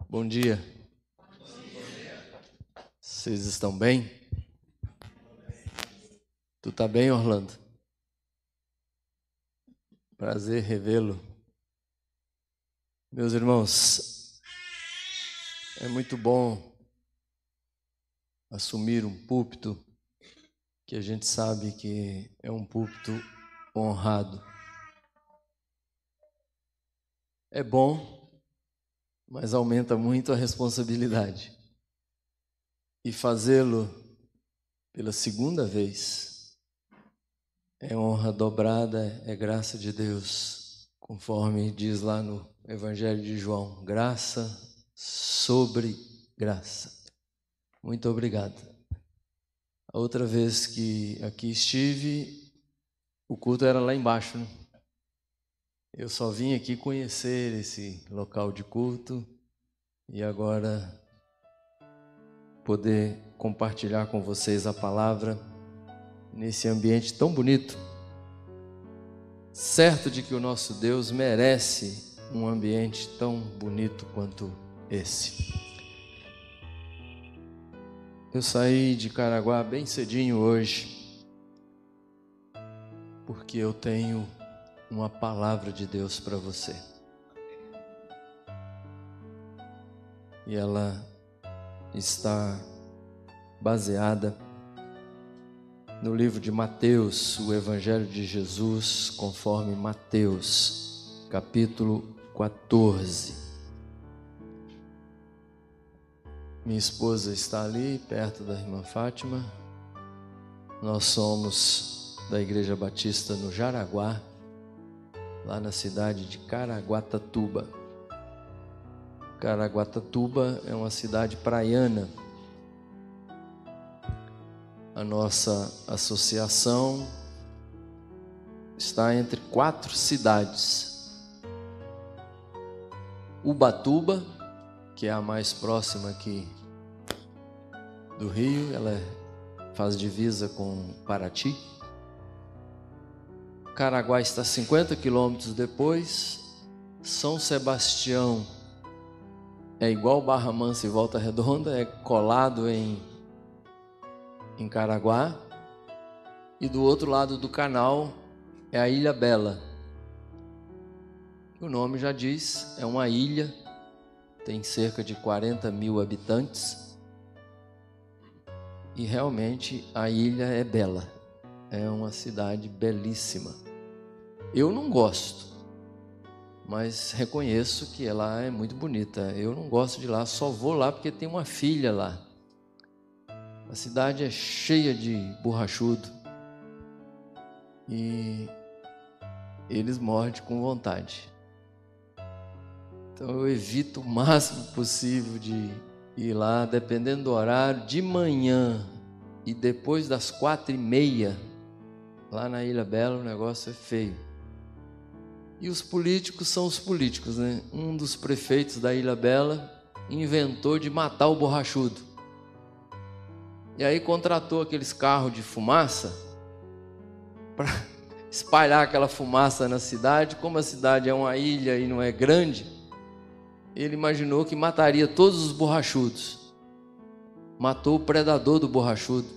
Bom dia. Vocês estão bem? Tu tá bem, Orlando? Prazer revê-lo. Meus irmãos, é muito bom assumir um púlpito que a gente sabe que é um púlpito honrado. É bom, mas aumenta muito a responsabilidade. E fazê-lo pela segunda vez é honra dobrada, é graça de Deus, conforme diz lá no Evangelho de João, graça sobre graça. Muito obrigado. A outra vez que aqui estive, o culto era lá embaixo, né? Eu só vim aqui conhecer esse local de culto e agora poder compartilhar com vocês a palavra nesse ambiente tão bonito. Certo de que o nosso Deus merece um ambiente tão bonito quanto esse. Eu saí de Caraguá bem cedinho hoje, porque eu tenho uma palavra de Deus para você. E ela está baseada no livro de Mateus, o Evangelho de Jesus, conforme Mateus, capítulo 14. Minha esposa está ali, perto da irmã Fátima. Nós somos da Igreja Batista no Jaraguá, lá na cidade de Caraguatatuba. Caraguatatuba é uma cidade praiana. A nossa associação está entre 4 cidades. Ubatuba, que é a mais próxima aqui do Rio, ela faz divisa com Paraty. Caraguá está 50 quilômetros depois. São Sebastião é igual Barra Mansa e Volta Redonda, é colado em Caraguá. E do outro lado do canal é a Ilha Bela. O nome já diz, é uma ilha, tem cerca de 40 mil habitantes. E realmente a ilha é bela, é uma cidade belíssima. Eu não gosto, mas reconheço que ela é muito bonita. Eu não gosto de lá, só vou lá porque tem uma filha lá. A cidade é cheia de borrachudo e eles mordem com vontade. Então eu evito o máximo possível de ir lá, dependendo do horário, de manhã e depois das 4h30, lá na Ilha Bela o negócio é feio. E os políticos são os políticos, né? Um dos prefeitos da Ilha Bela inventou de matar o borrachudo. E aí contratou aqueles carros de fumaça para espalhar aquela fumaça na cidade. Como a cidade é uma ilha e não é grande, ele imaginou que mataria todos os borrachudos. Matou o predador do borrachudo.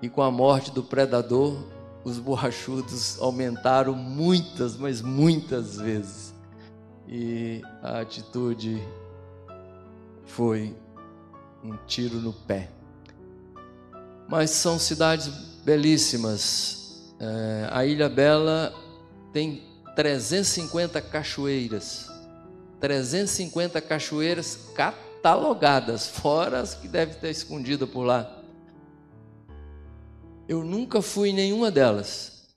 E com a morte do predador, os borrachudos aumentaram muitas, mas muitas vezes. E a atitude foi um tiro no pé. Mas são cidades belíssimas. A Ilha Bela tem 350 cachoeiras. 350 cachoeiras catalogadas, fora as que devem ter escondido por lá. Eu nunca fui em nenhuma delas,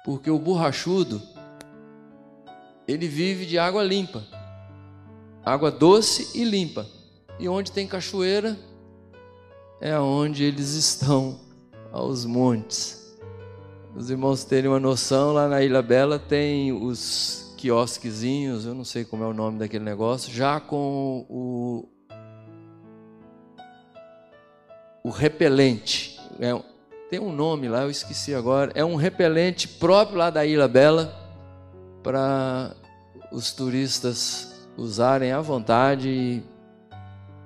porque o borrachudo, ele vive de água limpa, água doce e limpa. E onde tem cachoeira, é onde eles estão, aos montes. Os irmãos terem uma noção, lá na Ilha Bela tem os quiosquezinhos, eu não sei como é o nome daquele negócio, já com o repelente. Tem um nome lá, eu esqueci agora. É um repelente próprio lá da Ilha Bela para os turistas usarem à vontade e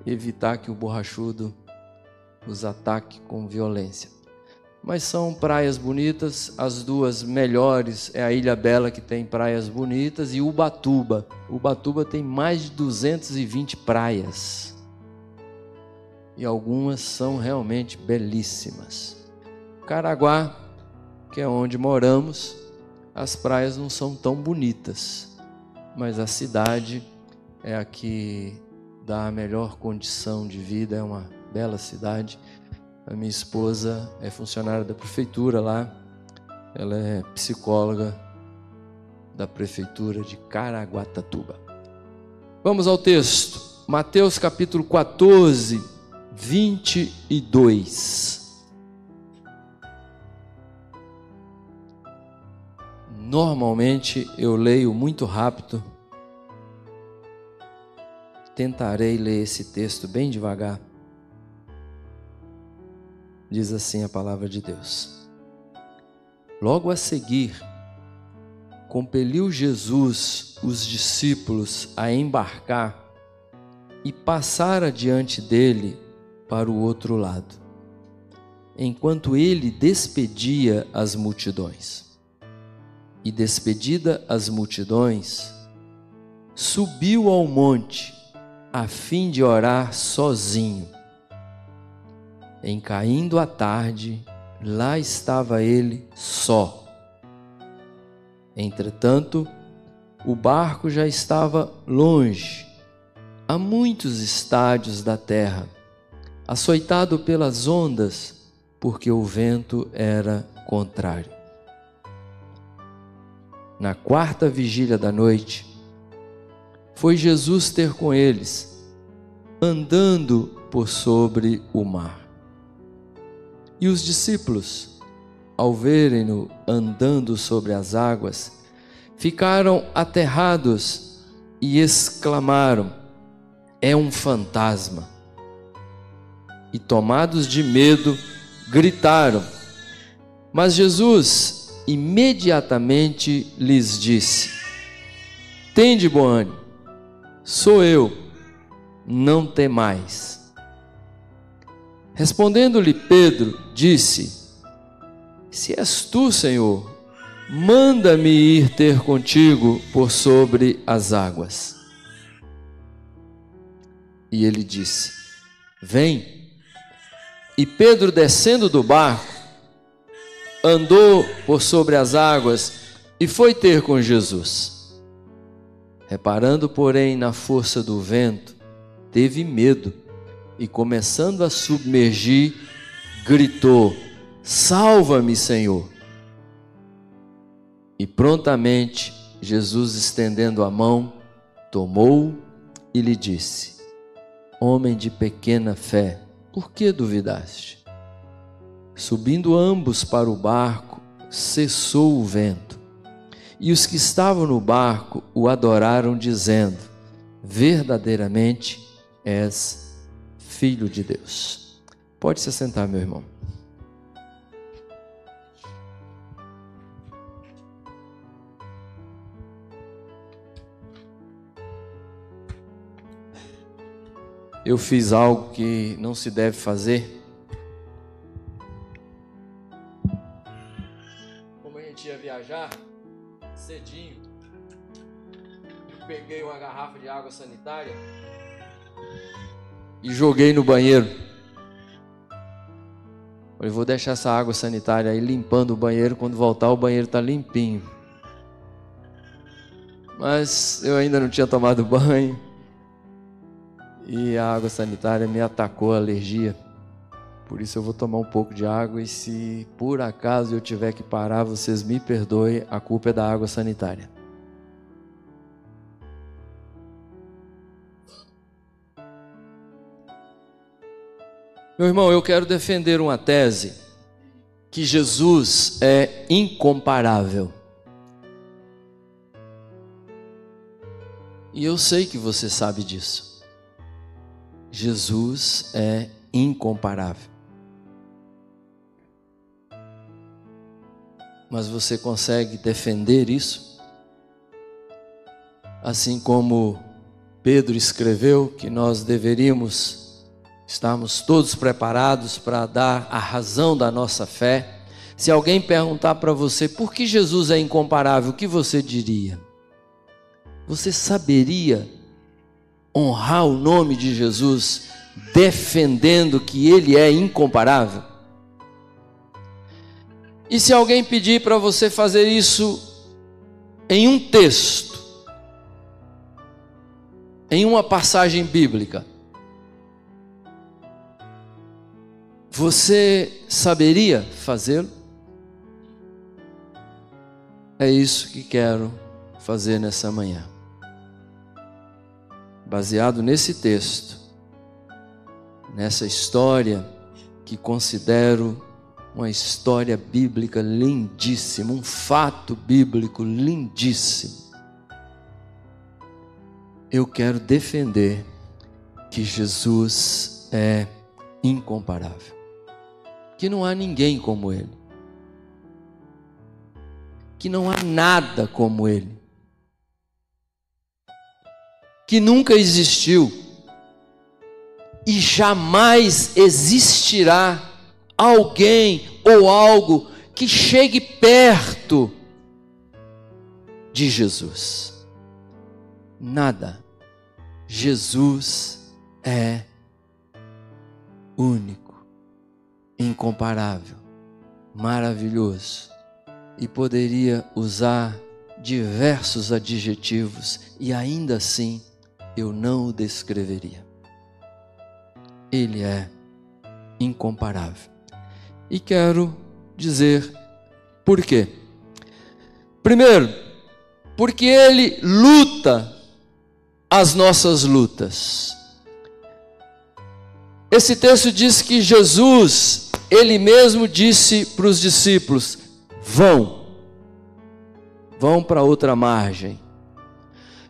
evitar que o borrachudo os ataque com violência. Mas são praias bonitas. As duas melhores é a Ilha Bela, que tem praias bonitas, e Ubatuba. Ubatuba tem mais de 220 praias. E algumas são realmente belíssimas. Caraguá, que é onde moramos, as praias não são tão bonitas, mas a cidade é a que dá a melhor condição de vida, é uma bela cidade. A minha esposa é funcionária da prefeitura lá, ela é psicóloga da prefeitura de Caraguatatuba. Vamos ao texto, Mateus capítulo 14, 22. Normalmente eu leio muito rápido, tentarei ler esse texto bem devagar. Diz assim a palavra de Deus: Logo a seguir, compeliu Jesus os discípulos a embarcar e passar adiante dele para o outro lado, enquanto ele despedia as multidões. E despedida as multidões, subiu ao monte a fim de orar sozinho. Em caindo a tarde, lá estava ele só. Entretanto, o barco já estava longe, a muitos estádios da terra, açoitado pelas ondas, porque o vento era contrário. Na quarta vigília da noite, foi Jesus ter com eles, andando por sobre o mar. E os discípulos, ao verem-no andando sobre as águas, ficaram aterrados e exclamaram: é um fantasma. E tomados de medo, gritaram. Mas Jesus imediatamente lhes disse: tende bom ânimo, sou eu, não temais. Respondendo-lhe Pedro, disse: se és tu, Senhor, manda-me ir ter contigo por sobre as águas. E ele disse: vem. E Pedro, descendo do barco, andou por sobre as águas e foi ter com Jesus. Reparando, porém, na força do vento, teve medo e, começando a submergir, gritou: salva-me, Senhor! E prontamente Jesus, estendendo a mão, tomou-o e lhe disse: homem de pequena fé, por que duvidaste? Subindo ambos para o barco, cessou o vento. E os que estavam no barco o adoraram, dizendo: verdadeiramente és Filho de Deus. Pode se sentar, meu irmão. Eu fiz algo que não se deve fazer. Como a gente ia viajar cedinho, eu peguei uma garrafa de água sanitária e joguei no banheiro. Eu vou deixar essa água sanitária aí limpando o banheiro, quando voltar o banheiro está limpinho. Mas eu ainda não tinha tomado banho e a água sanitária me atacou a alergia. Por isso eu vou tomar um pouco de água, e se por acaso eu tiver que parar, vocês me perdoem, a culpa é da água sanitária. Meu irmão, eu quero defender uma tese que Jesus é incomparável. E eu sei que você sabe disso. Jesus é incomparável. Mas você consegue defender isso? Assim como Pedro escreveu que nós deveríamos estarmos todos preparados para dar a razão da nossa fé. Se alguém perguntar para você por que Jesus é incomparável, o que você diria? Você saberia honrar o nome de Jesus defendendo que ele é incomparável? E se alguém pedir para você fazer isso em um texto, em uma passagem bíblica, você saberia fazê-lo? É isso que quero fazer nessa manhã. Baseado nesse texto, nessa história que considero uma história bíblica lindíssima, um fato bíblico lindíssimo, eu quero defender que Jesus é incomparável, que não há ninguém como Ele, que não há nada como Ele, que nunca existiu e jamais existirá alguém ou algo que chegue perto de Jesus. Nada. Jesus é único, incomparável, maravilhoso, e poderia usar diversos adjetivos e ainda assim eu não o descreveria. Ele é incomparável. E quero dizer por quê. Primeiro, porque Ele luta as nossas lutas. Esse texto diz que Jesus, Ele mesmo disse para os discípulos: vão para outra margem,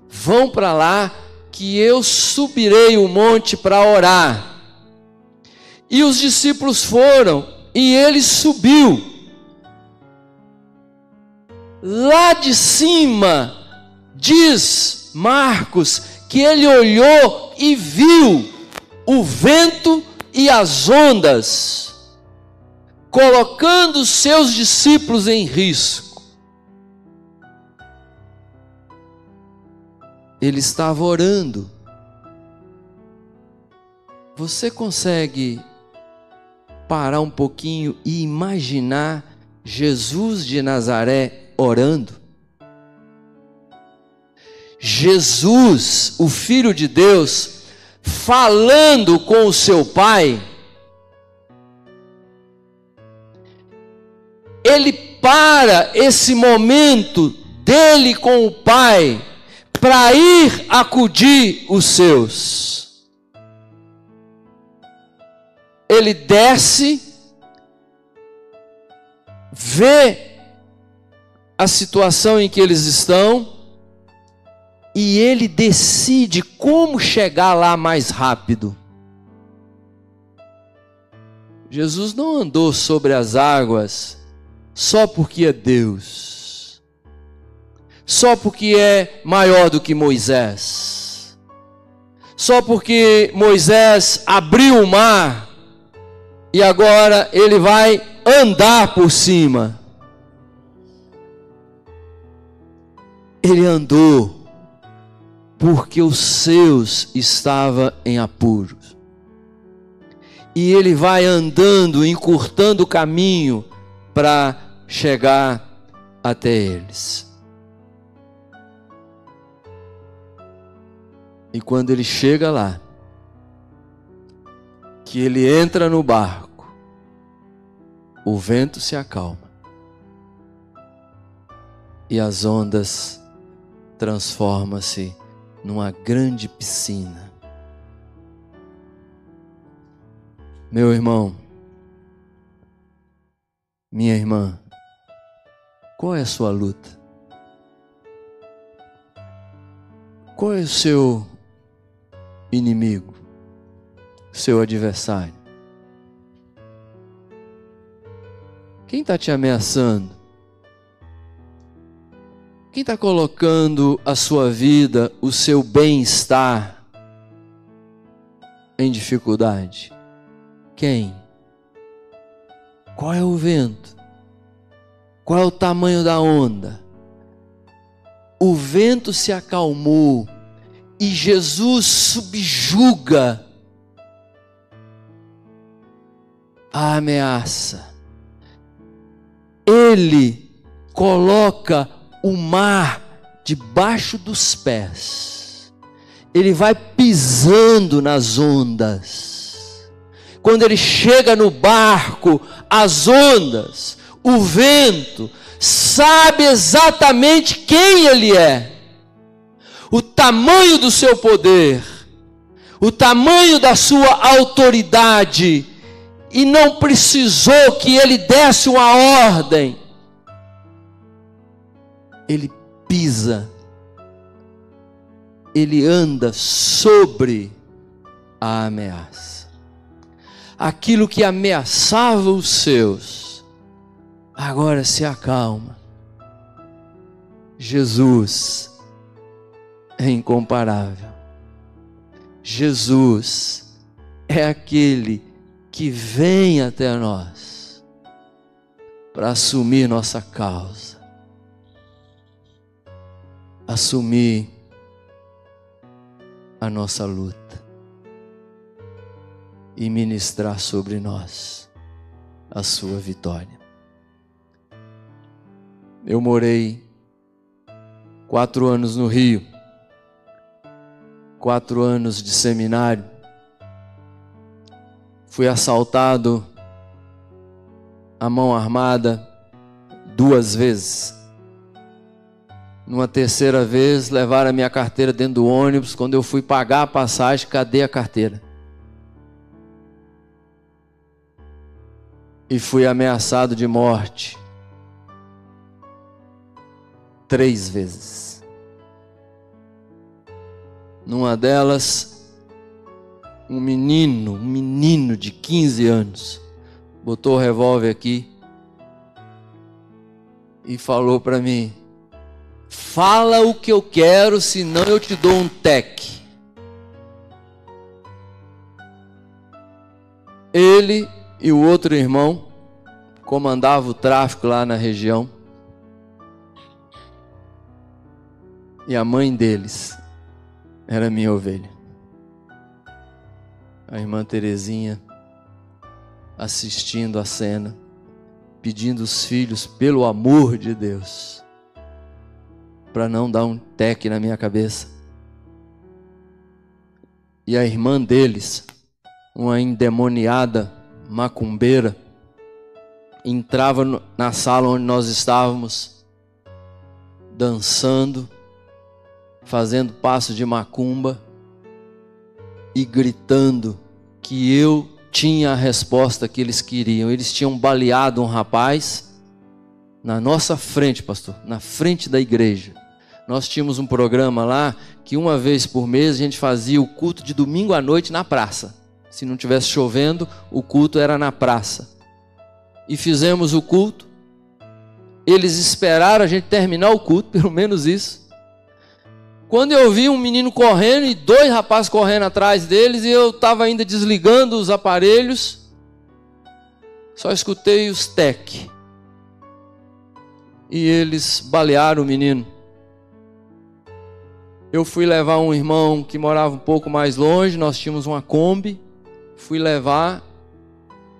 vão para lá que eu subirei o monte para orar. E os discípulos foram e Ele subiu. Lá de cima, diz Marcos, que Ele olhou e viu o vento e as ondas, colocando os seus discípulos em risco. Ele estava orando. Você consegue parar um pouquinho e imaginar Jesus de Nazaré orando? Jesus, o Filho de Deus, falando com o seu Pai. Ele para esse momento dele com o Pai para ir acudir os seus. Ele desce, vê a situação em que eles estão e ele decide como chegar lá mais rápido. Jesus não andou sobre as águas só porque é Deus, só porque é maior do que Moisés, só porque Moisés abriu o mar e agora ele vai andar por cima. Ele andou porque os seus estavam em apuros. E ele vai andando, encurtando o caminho para chegar até eles. E quando ele chega lá, que ele entra no barco, o vento se acalma e as ondas transformam-se numa grande piscina. Meu irmão, minha irmã, qual é a sua luta? Qual é o seu inimigo, seu adversário? Quem está te ameaçando? Quem está colocando a sua vida, o seu bem-estar em dificuldade? Quem? Qual é o vento? Qual é o tamanho da onda? O vento se acalmou e Jesus subjuga a ameaça. Ele coloca o mar debaixo dos pés. Ele vai pisando nas ondas. Quando ele chega no barco, as ondas, o vento, sabe exatamente quem ele é. O tamanho do seu poder, o tamanho da sua autoridade, e não precisou que ele desse uma ordem. Ele pisa, ele anda sobre a ameaça. Aquilo que ameaçava os seus, agora se acalma. Jesus é incomparável. Jesus é aquele que vem até nós para assumir nossa causa, assumir a nossa luta e ministrar sobre nós a sua vitória. Eu morei 4 anos no Rio, 4 anos de seminário. Fui assaltado à mão armada 2 vezes. Numa terceira vez, levaram a minha carteira dentro do ônibus. Quando eu fui pagar a passagem, cadê a carteira? E fui ameaçado de morte 3 vezes. Numa delas, um menino de 15 anos, botou o revólver aqui e falou para mim: fala o que eu quero, senão eu te dou um tec. Ele e o outro irmão comandavam o tráfico lá na região. E a mãe deles era minha ovelha. A irmã Terezinha assistindo a cena, pedindo os filhos, pelo amor de Deus, para não dar um tec na minha cabeça. E a irmã deles, uma endemoniada macumbeira, entrava na sala onde nós estávamos, dançando, fazendo passo de macumba e gritando que eu tinha a resposta que eles queriam. Eles tinham baleado um rapaz na nossa frente, pastor, na frente da igreja. Nós tínhamos um programa lá que 1 vez por mês a gente fazia o culto de domingo à noite na praça. Se não tivesse chovendo, o culto era na praça. E fizemos o culto. Eles esperaram a gente terminar o culto, pelo menos isso. Quando eu vi um menino correndo e 2 rapazes correndo atrás deles, e eu estava ainda desligando os aparelhos, só escutei os tec. E eles balearam o menino. Eu fui levar um irmão que morava um pouco mais longe, nós tínhamos uma Kombi, fui levar.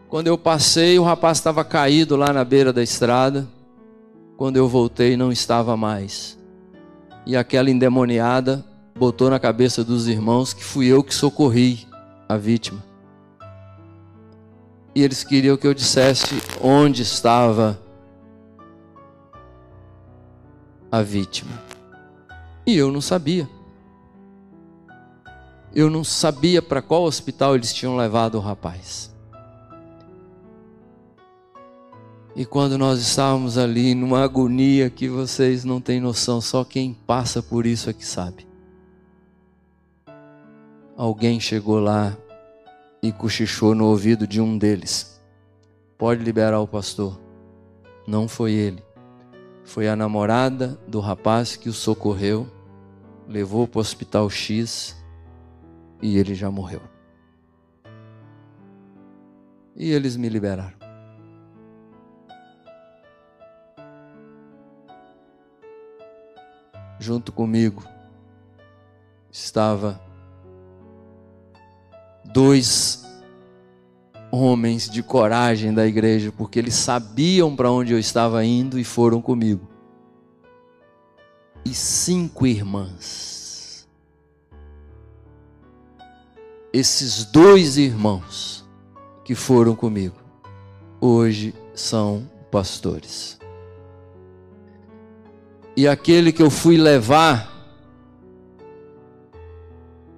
Quando eu passei, o rapaz estava caído lá na beira da estrada. Quando eu voltei, não estava mais. E aquela endemoniada botou na cabeça dos irmãos que fui eu que socorri a vítima. E eles queriam que eu dissesse onde estava a vítima. E eu não sabia. Eu não sabia para qual hospital eles tinham levado o rapaz. E quando nós estávamos ali numa agonia que vocês não têm noção, só quem passa por isso é que sabe. Alguém chegou lá e cochichou no ouvido de um deles: pode liberar o pastor. Não foi ele. Foi a namorada do rapaz que o socorreu, levou para o hospital X e ele já morreu. E eles me liberaram. Junto comigo estava 2 homens de coragem da igreja, porque eles sabiam para onde eu estava indo e foram comigo. E 5 irmãs. Esses 2 irmãos que foram comigo, hoje são pastores. E aquele que eu fui levar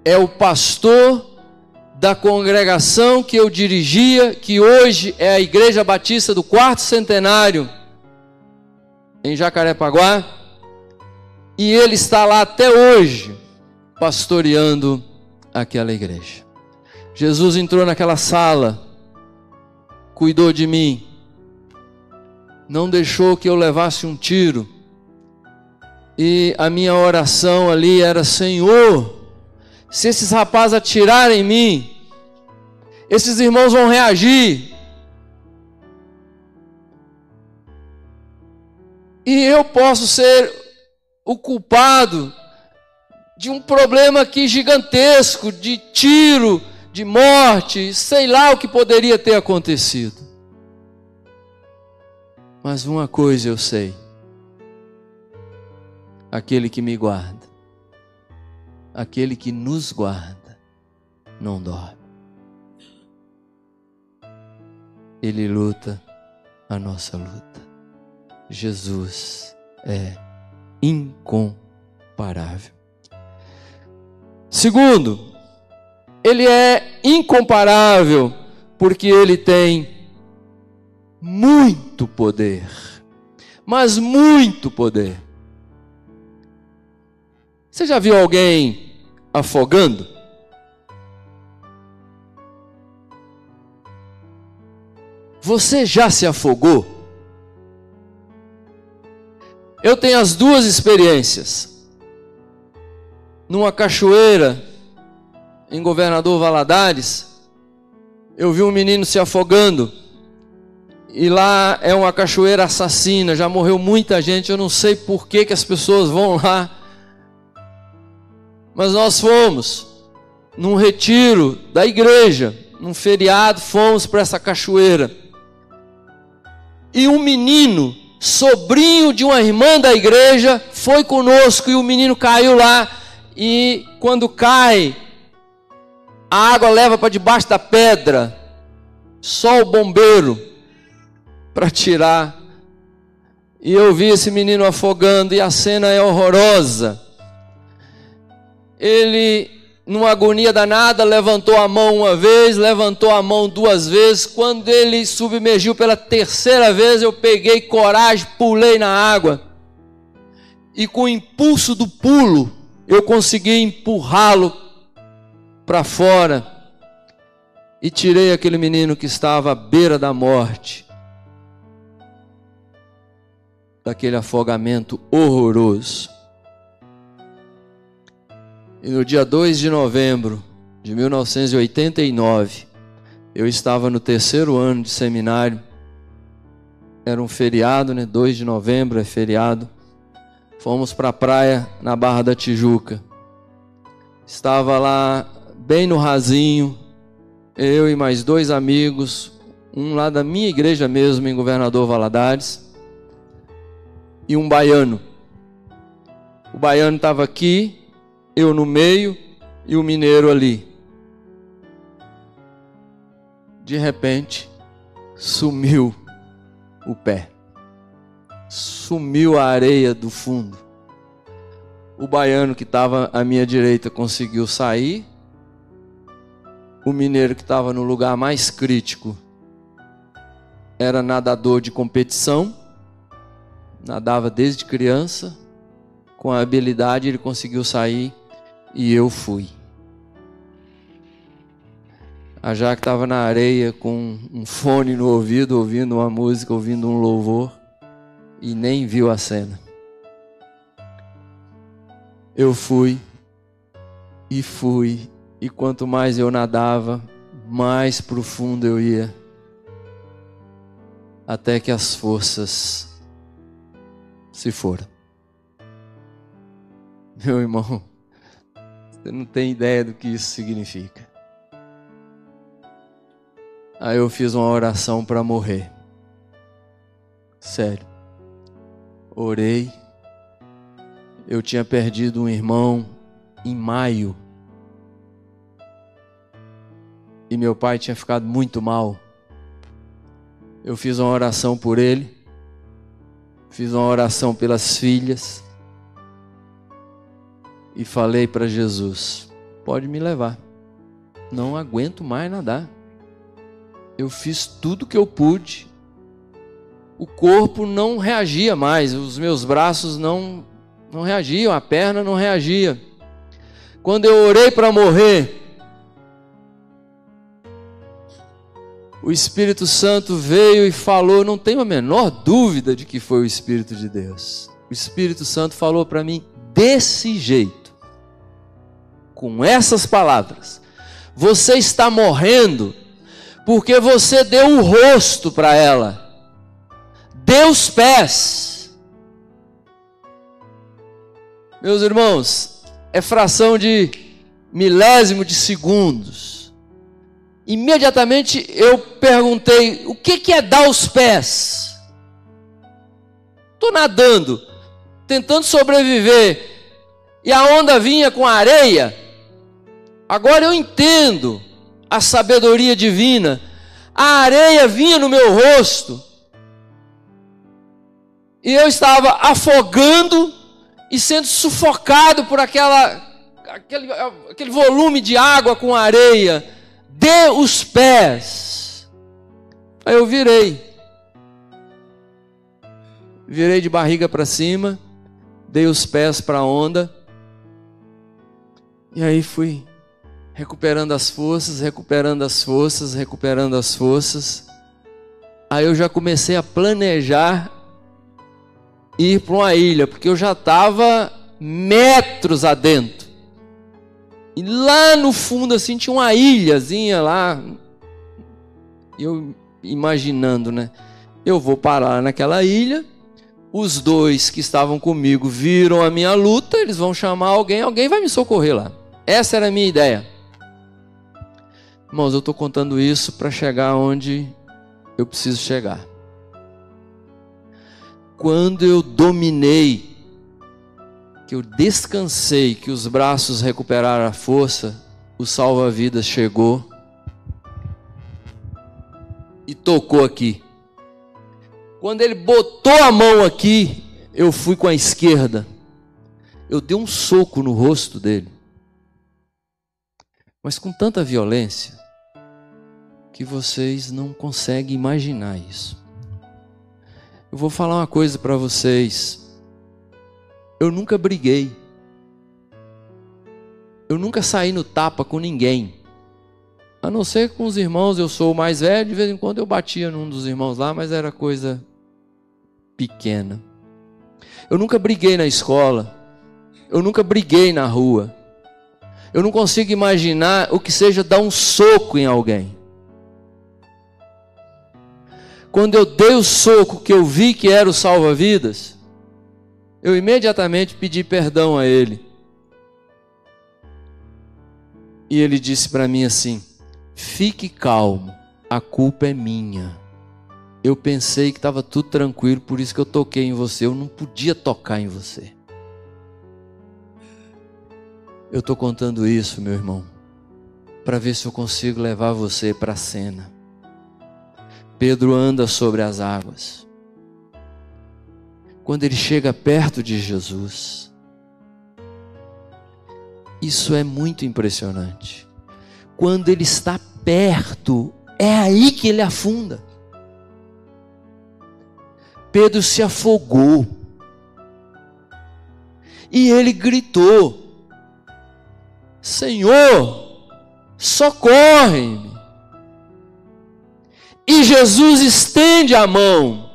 é o pastor da congregação que eu dirigia, que hoje é a Igreja Batista do 4º Centenário, em Jacarepaguá, e ele está lá até hoje, pastoreando aquela igreja. Jesus entrou naquela sala, cuidou de mim, não deixou que eu levasse um tiro, e a minha oração ali era: Senhor, se esses rapazes atirarem em mim, esses irmãos vão reagir, e eu posso ser o culpado de um problema aqui gigantesco, de tiro, de morte, sei lá o que poderia ter acontecido. Mas uma coisa eu sei: aquele que me guarda, aquele que nos guarda, não dorme. Ele luta a nossa luta. Jesus é incomparável. Segundo, ele é incomparável porque ele tem muito poder, mas muito poder. Você já viu alguém afogando? Você já se afogou? Eu tenho as 2 experiências. Numa cachoeira, em Governador Valadares, eu vi um menino se afogando. E lá é uma cachoeira assassina, já morreu muita gente, eu não sei por que as pessoas vão lá. Mas nós fomos num retiro da igreja, num feriado, fomos para essa cachoeira. E um menino, sobrinho de uma irmã da igreja, foi conosco, e o menino caiu lá. E quando cai, a água leva para debaixo da pedra. Só o bombeiro para tirar. E eu vi esse menino afogando, e a cena é horrorosa. Ele, numa agonia danada, levantou a mão uma vez, levantou a mão 2 vezes. Quando ele submergiu pela 3ª vez, eu peguei coragem, pulei na água. E com o impulso do pulo, eu consegui empurrá-lo para fora. E tirei aquele menino que estava à beira da morte, daquele afogamento horroroso. E no dia 2 de novembro de 1989, eu estava no 3º ano de seminário. Era um feriado, né? 2 de novembro é feriado. Fomos para a praia na Barra da Tijuca. Estava lá bem no rasinho, eu e mais 2 amigos, um lá da minha igreja mesmo, em Governador Valadares, e um baiano. O baiano estava aqui, eu no meio e o mineiro ali. De repente, sumiu o pé. Sumiu a areia do fundo. O baiano que estava à minha direita conseguiu sair. O mineiro que estava no lugar mais crítico era nadador de competição. Nadava desde criança. Com a habilidade ele conseguiu sair. E eu fui. A Jaque estava na areia com um fone no ouvido, ouvindo uma música, ouvindo um louvor. e nem viu a cena. Eu fui, e quanto mais eu nadava, mais profundo eu ia, até que as forças se foram. Meu irmão, você não tem ideia do que isso significa. Aí eu fiz uma oração para morrer. Sério. Orei. Eu tinha perdido um irmão em maio. E meu pai tinha ficado muito mal. Eu fiz uma oração por ele. Fiz uma oração pelas filhas. E falei para Jesus: pode me levar. Não aguento mais nadar. Eu fiz tudo que eu pude. O corpo não reagia mais. Os meus braços não reagiam. A perna não reagia. Quando eu orei para morrer, o Espírito Santo veio e falou, não tenho a menor dúvida de que foi o Espírito de Deus. O Espírito Santo falou para mim desse jeito, com essas palavras: você está morrendo porque você deu o rosto para ela, deu os pés. Meus irmãos, é fração de milésimo de segundos. Imediatamente eu perguntei: o que é dar os pés? Estou nadando, tentando sobreviver, e a onda vinha com areia. Agora eu entendo a sabedoria divina. A areia vinha no meu rosto, e eu estava afogando e sendo sufocado por aquele volume de água com areia. Dê os pés. Aí eu virei de barriga para cima, dei os pés para a onda, e aí fui recuperando as forças. Aí eu já comecei a planejar ir para uma ilha, porque eu já estava metros adentro. E lá no fundo assim tinha uma ilhazinha lá. Eu imaginando, né? Eu vou parar naquela ilha. Os dois que estavam comigo viram a minha luta. Eles vão chamar alguém vai me socorrer lá. Essa era a minha ideia. Irmãos, eu estou contando isso para chegar onde eu preciso chegar. Quando eu dominei, que eu descansei, que os braços recuperaram a força, o salva-vidas chegou e tocou aqui. Quando ele botou a mão aqui, eu fui com a esquerda. Eu dei um soco no rosto dele, mas com tanta violência que vocês não conseguem imaginar isso. Eu vou falar uma coisa para vocês. Eu nunca briguei. Eu nunca saí no tapa com ninguém. A não ser com os irmãos. Eu sou o mais velho. De vez em quando eu batia num dos irmãos lá, mas era coisa pequena. Eu nunca briguei na escola. Eu nunca briguei na rua. Eu não consigo imaginar o que seja dar um soco em alguém. Quando eu dei o soco, que eu vi que era o salva-vidas, eu imediatamente pedi perdão a ele. E ele disse para mim assim: fique calmo, a culpa é minha. Eu pensei que estava tudo tranquilo, por isso que eu toquei em você. Eu não podia tocar em você. Eu estou contando isso, meu irmão, para ver se eu consigo levar você para a cena. Pedro anda sobre as águas. Quando ele chega perto de Jesus, isso é muito impressionante. Quando ele está perto, é aí que ele afunda. Pedro se afogou e ele gritou: Senhor, socorre-me. E Jesus estende a mão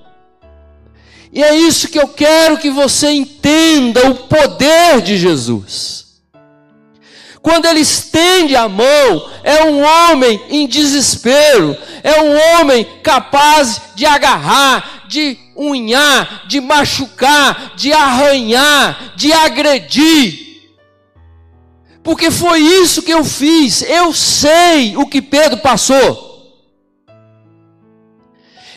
E é isso que eu quero que você entenda, o poder de Jesus. Quando ele estende a mão, é um homem em desespero, é um homem capaz de agarrar, de unhar, de machucar, de arranhar, de agredir. Porque foi isso que eu fiz. Eu sei o que Pedro passou.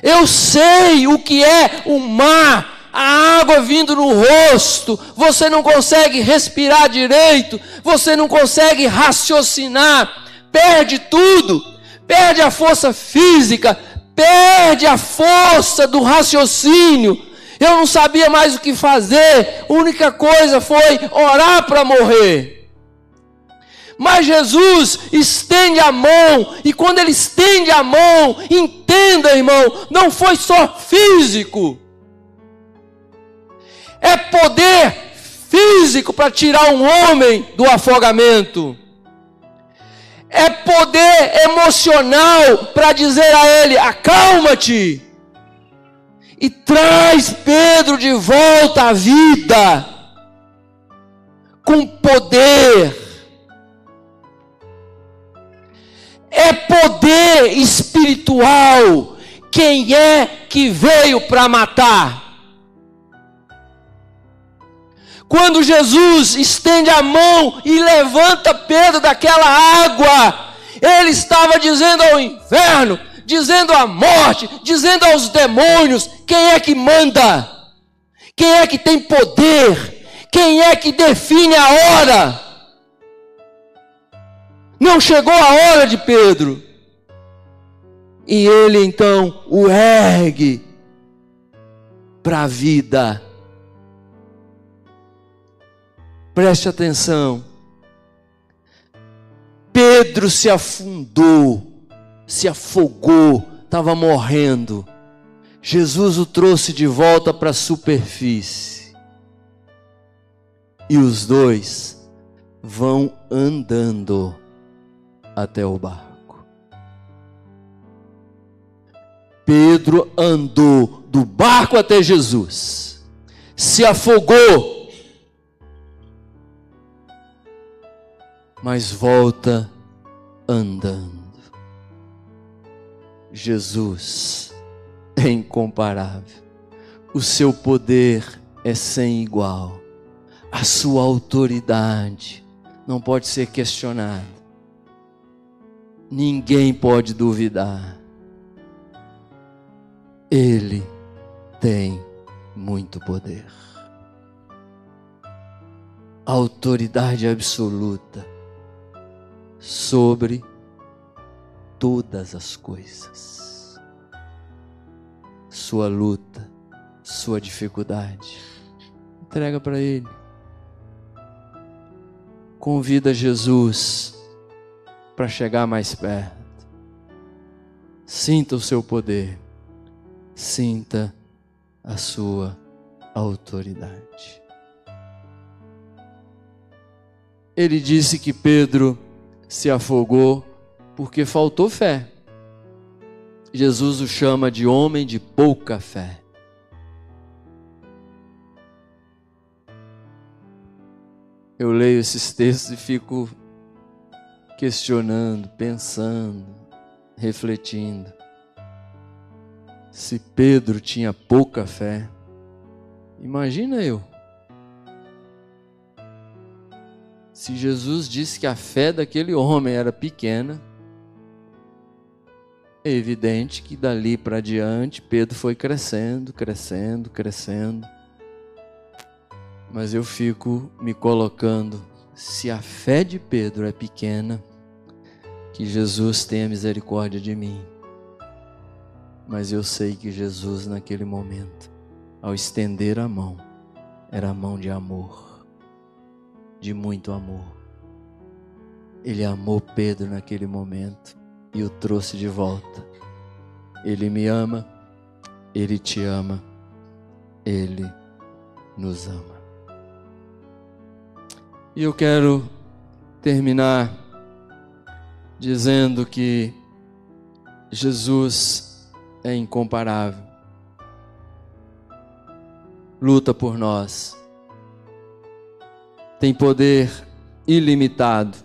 Eu sei o que é o mar, a água vindo no rosto, você não consegue respirar direito, você não consegue raciocinar, perde tudo, perde a força física, perde a força do raciocínio. Eu não sabia mais o que fazer, a única coisa foi orar para morrer. Mas Jesus estende a mão, e quando ele estende a mão, entenda, irmão, não foi só físico, é poder físico para tirar um homem do afogamento, é poder emocional para dizer a ele: acalma-te, e traz Pedro de volta à vida, com poder. É poder espiritual. Quem é que veio para matar? Quando Jesus estende a mão e levanta Pedro daquela água, ele estava dizendo ao inferno, dizendo à morte, dizendo aos demônios: quem é que manda? Quem é que tem poder? Quem é que define a hora? Não chegou a hora de Pedro. E ele então o ergue para a vida. Preste atenção. Pedro se afundou, se afogou, estava morrendo. Jesus o trouxe de volta para a superfície. E os dois vão andando até o barco. Pedro andou do barco até Jesus, se afogou, mas volta andando. Jesus é incomparável, o seu poder é sem igual, a sua autoridade não pode ser questionada. Ninguém pode duvidar. Ele tem muito poder. Autoridade absoluta sobre todas as coisas. Sua luta, sua dificuldade, entrega para Ele. Convida Jesus para chegar mais perto. Sinta o seu poder, sinta a sua autoridade. Ele disse que Pedro se afogou porque faltou fé. Jesus o chama de homem de pouca fé. Eu leio esses textos e fico questionando, pensando, refletindo. Se Pedro tinha pouca fé, imagina eu. Se Jesus disse que a fé daquele homem era pequena, é evidente que dali para diante Pedro foi crescendo, crescendo, crescendo. Mas eu fico me colocando, se a fé de Pedro é pequena, que Jesus tenha misericórdia de mim. Mas eu sei que Jesus naquele momento, ao estender a mão, era a mão de amor, de muito amor. Ele amou Pedro naquele momento e o trouxe de volta. Ele me ama, Ele te ama, Ele nos ama. E eu quero terminar dizendo que Jesus é incomparável. luta por nós. Tem poder ilimitado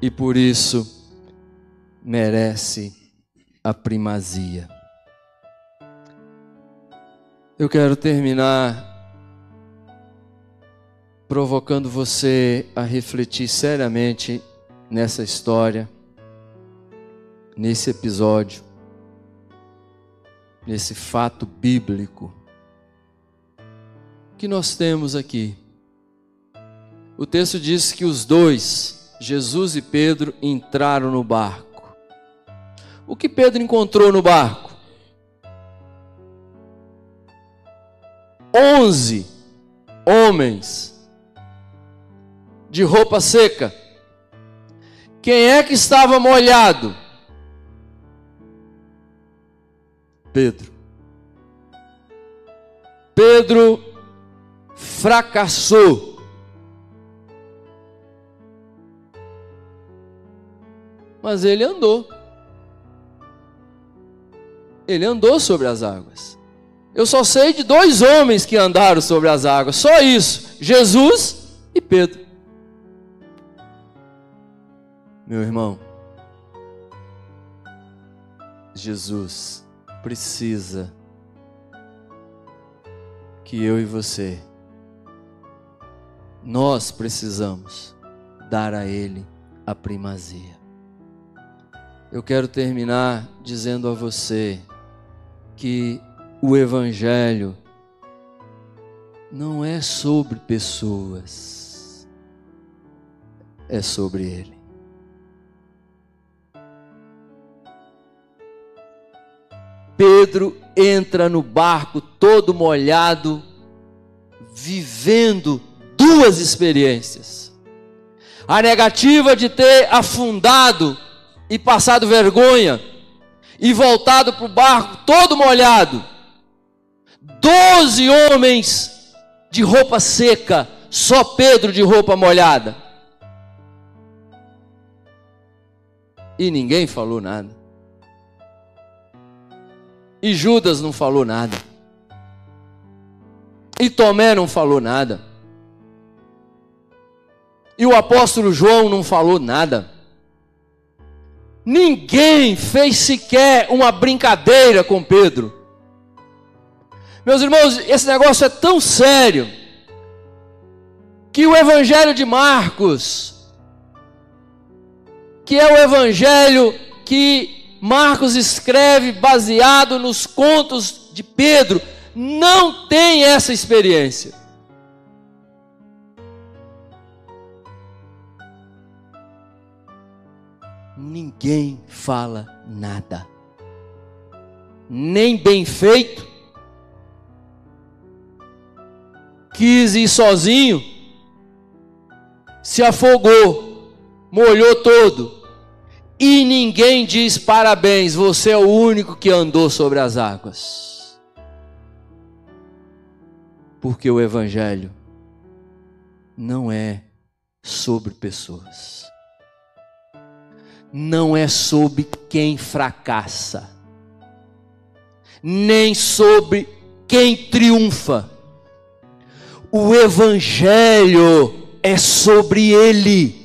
e por isso merece a primazia. Eu quero terminar provocando você a refletir seriamente nessa história, nesse episódio, nesse fato bíblico que nós temos aqui. O texto diz que os dois, Jesus e Pedro, entraram no barco. O que Pedro encontrou no barco? 11 homens de roupa seca. Quem é que estava molhado? Pedro. Pedro fracassou. Mas ele andou. Ele andou sobre as águas. Eu só sei de 2 homens que andaram sobre as águas. Só isso. Jesus e Pedro. Meu irmão, Jesus precisa que eu e você, nós precisamos dar a Ele a primazia. Eu quero terminar dizendo a você que o Evangelho não é sobre pessoas, é sobre Ele. Pedro entra no barco todo molhado, vivendo 2 experiências. A negativa de ter afundado e passado vergonha, e voltado para o barco todo molhado. 12 homens de roupa seca, só Pedro de roupa molhada. E ninguém falou nada. E Judas não falou nada. E Tomé não falou nada. E o apóstolo João não falou nada. Ninguém fez sequer uma brincadeira com Pedro. Meus irmãos, esse negócio é tão sério que o Evangelho de Marcos, que é o Evangelho que Marcos escreve baseado nos contos de Pedro, não tem essa experiência. Ninguém fala nada, nem bem feito, quis ir sozinho, se afogou, molhou todo, e ninguém diz parabéns, você é o único que andou sobre as águas. Porque o Evangelho não é sobre pessoas. Não é sobre quem fracassa, nem sobre quem triunfa. O Evangelho é sobre Ele.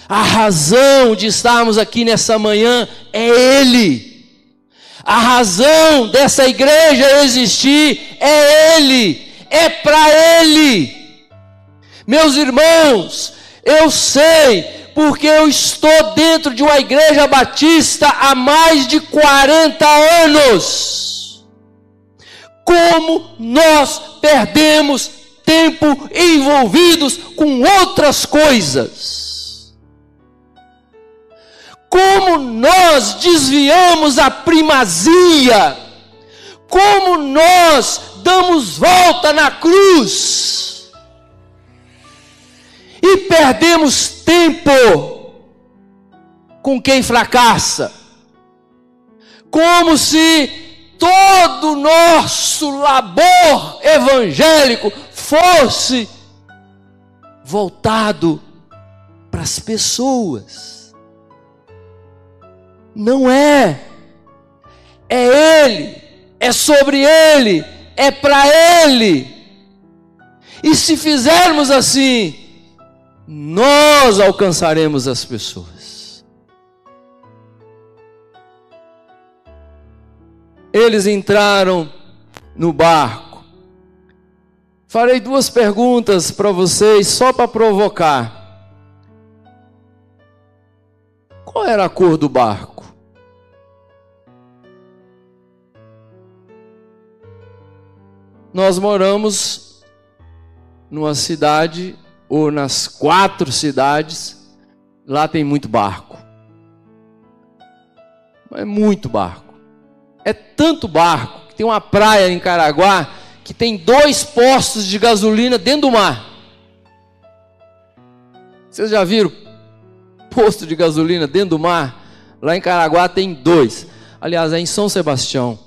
A razão de estarmos aqui nessa manhã é Ele. A razão dessa igreja existir é Ele. É para Ele. Meus irmãos, eu sei, porque eu estou dentro de uma igreja batista há mais de 40 anos. Como nós perdemos tempo envolvidos com outras coisas. Como nós desviamos a primazia. Como nós damos volta na cruz. E perdemos tempo com quem fracassa. Como se todo o nosso labor evangélico fosse voltado para as pessoas. Não é. É Ele, é sobre Ele, é para Ele. E se fizermos assim, nós alcançaremos as pessoas. Eles entraram no barco. Farei 2 perguntas para vocês, só para provocar. Qual era a cor do barco? Nós moramos numa cidade, ou nas 4 cidades, lá tem muito barco. É muito barco. É tanto barco que tem uma praia em Caraguá que tem 2 postos de gasolina dentro do mar. Vocês já viram posto de gasolina dentro do mar? Lá em Caraguá tem 2. Aliás, é em São Sebastião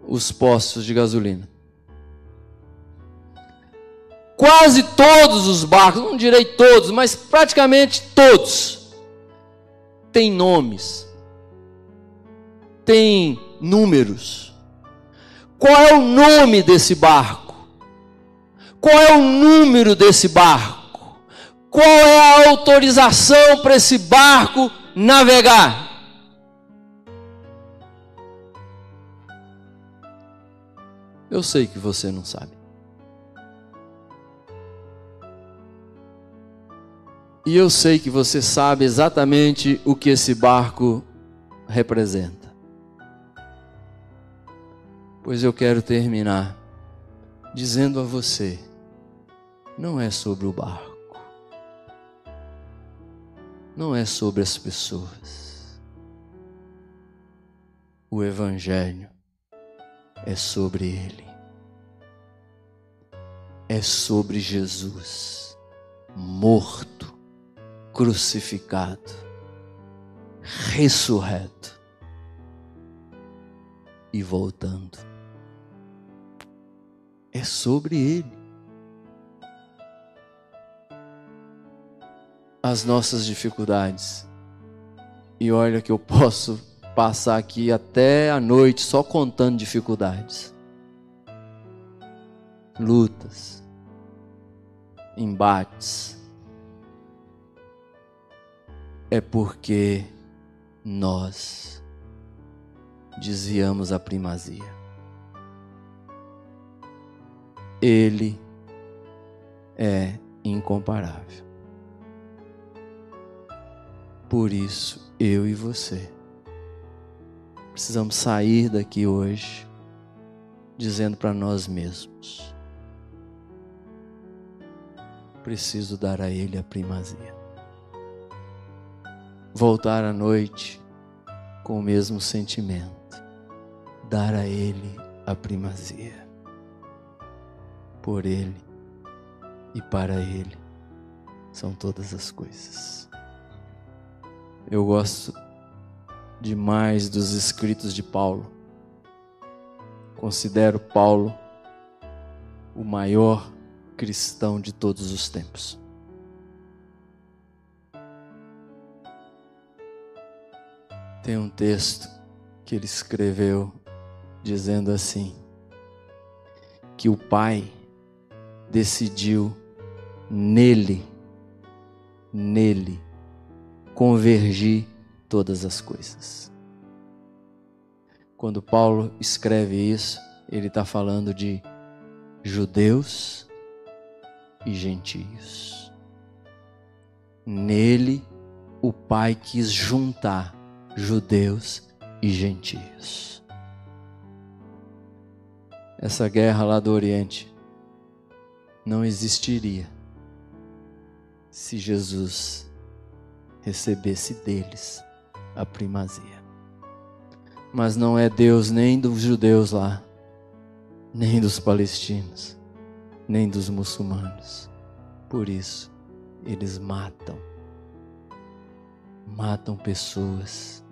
os postos de gasolina. Quase todos os barcos, não direi todos, mas praticamente todos, têm nomes, têm números. Qual é o nome desse barco? Qual é o número desse barco? Qual é a autorização para esse barco navegar? Eu sei que você não sabe. E eu sei que você sabe exatamente o que esse barco representa. Pois eu quero terminar dizendo a você, não é sobre o barco. Não é sobre as pessoas. O Evangelho é sobre Ele. É sobre Jesus, morto, crucificado, ressurreto e voltando. É sobre Ele. As nossas dificuldades. E olha que eu posso passar aqui até a noite só contando dificuldades. Lutas. Embates. É porque nós desviamos a primazia. Ele é incomparável. Por isso, eu e você precisamos sair daqui hoje dizendo para nós mesmos: preciso dar a Ele a primazia. Voltar à noite com o mesmo sentimento, dar a Ele a primazia. Por Ele e para Ele são todas as coisas. Eu gosto demais dos escritos de Paulo. Considero Paulo o maior cristão de todos os tempos. Tem um texto que ele escreveu dizendo assim, que o Pai decidiu nele convergir todas as coisas. Quando Paulo escreve isso, ele está falando de judeus e gentios. Nele, o Pai quis juntar judeus e gentios. Essa guerra lá do Oriente não existiria se Jesus recebesse deles a primazia. Mas não é Deus nem dos judeus lá, nem dos palestinos, nem dos muçulmanos. Por isso, eles matam pessoas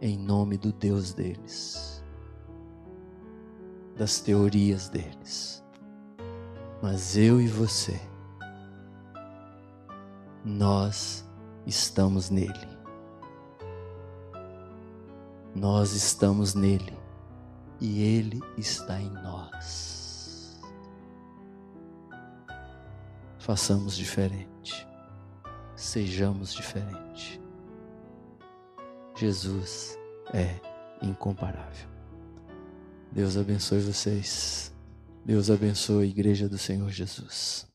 em nome do Deus deles, das teorias deles. Mas eu e você, nós estamos nele. Nós estamos nele e Ele está em nós. Façamos diferente, sejamos diferente. Jesus é incomparável. Deus abençoe vocês. Deus abençoe a Igreja do Senhor Jesus.